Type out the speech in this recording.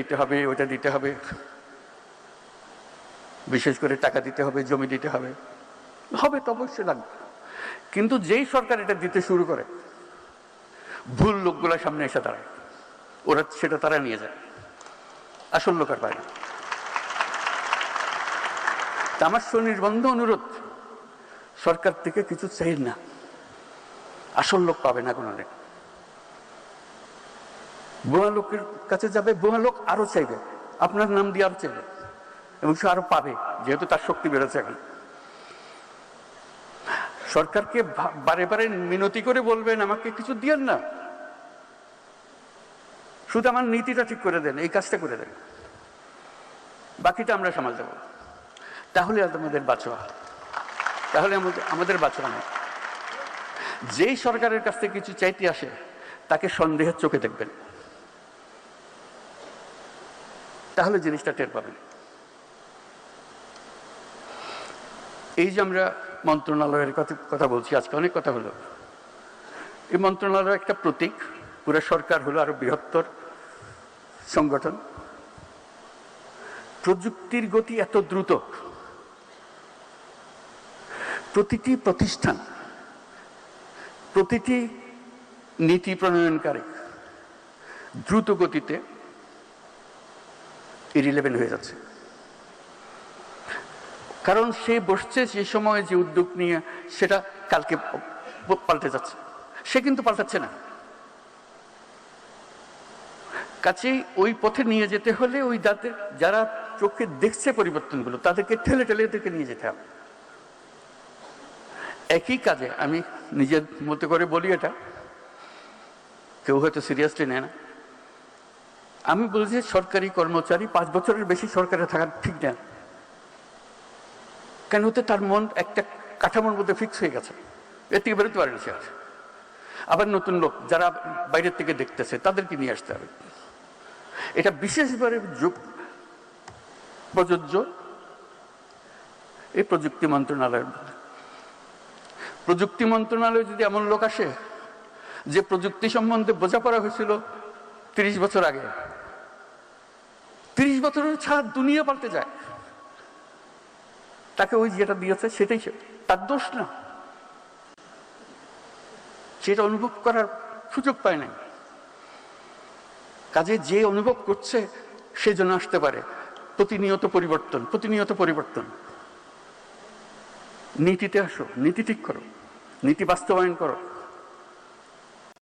দিতে হবে, ওটা দিতে হবে, বিশেষ করে টাকা দিতে হবে, জমি দিতে হবে, হবে তো অবশ্যই লাগবে। কিন্তু যেই সরকার এটা দিতে শুরু করে, ভুল লোকগুলোর সামনে এসে দাঁড়ায়, ওরা সেটা তারা নিয়ে যায়, আসল লোক আর পায় না। তা আমার সুনির্বন্ধ অনুরোধ, সরকার থেকে কিছু চাই না, আসল লোক পাবে না কোনোদিন। বোয়া লোকের কাছে যাবে, বোয়া লোক আরো চাইবে, আপনার নাম দিয়ে আরো চাইবে, এবং সে আরো পাবে, যেহেতু তার শক্তি বেড়েছে এখন। সরকারকে বারে বারে মিনতি করে বলবেন, আমাকে কিছু দিয়েন না, শুধু আমার নীতিটা ঠিক করে দেন, এই কাজটা করে দেন, বাকিটা আমরা সামাল দেব। তাহলে আমাদের বাঁচোয়া, তাহলে আমাদের বাঁচোয়া নেই। যেই সরকারের কাছ থেকে কিছু চাইতে আসে, তাকে সন্দেহের চোখে দেখবেন, তাহলে জিনিসটা টের পাবেন। এই যে আমরা মন্ত্রণালয়ের কথা বলছি, আজকে অনেক কথা হলো। এই মন্ত্রণালয় একটা প্রতীক, পুরো সরকার হলো আরো বৃহত্তর সংগঠন। প্রযুক্তির গতি এত দ্রুত, প্রতিটি প্রতিষ্ঠান, প্রতিটি নীতি প্রণয়নকারী দ্রুত গতিতে ইরিলেভেন্ট হয়ে যাচ্ছে। কারণ সে বসছে যে সময় যে উদ্যোগ নিয়ে, সেটা কালকে পাল্টে যাচ্ছে, সে কিন্তু পাল্টাচ্ছে না। কাছেই ওই পথে নিয়ে যেতে হলে ওই যারা চোখে দেখছে পরিবর্তনগুলো, তাদেরকে ঠেলে ঠেলে এদেরকে নিয়ে যেতে হবে। একই কাজে আমি নিজের মতো করে বলি, এটা কেউ হয়তো সিরিয়াসলি নেয় না। আমি বলছি সরকারি কর্মচারী 5 বছরের বেশি সরকারে থাকা ঠিক না, কেন হতে তার মন একটা কাঠামোর মধ্যে ফিক্স হয়ে গেছে, এর থেকে বেরোতে পারেনি সে। আবার নতুন লোক যারা বাইরের থেকে দেখতেছে, তাদেরকে নিয়ে আসতে হবে। এটা বিশেষভাবে প্রযোজ্য এই প্রযুক্তি মন্ত্রণালয়ের মধ্যে। প্রযুক্তি মন্ত্রণালয়ে যদি এমন লোক আসে যে প্রযুক্তি সম্বন্ধে বোঝাপড়া হয়েছিল 30 বছর আগে, 30 বছরের ছাড় দুনিয়া পাল্টে যায়, তাকে ওই যেটা দিয়েছে সেটাই তার দোষ না, সেটা অনুভব করার সুযোগ পায় নাই। কাজে যে অনুভব করছে সে যেন আসতে পারে। প্রতিনিয়ত পরিবর্তন, প্রতিনিয়ত পরিবর্তন। নীতিতে আসো, নীতি ঠিক করো, নীতি বাস্তবায়ন করো।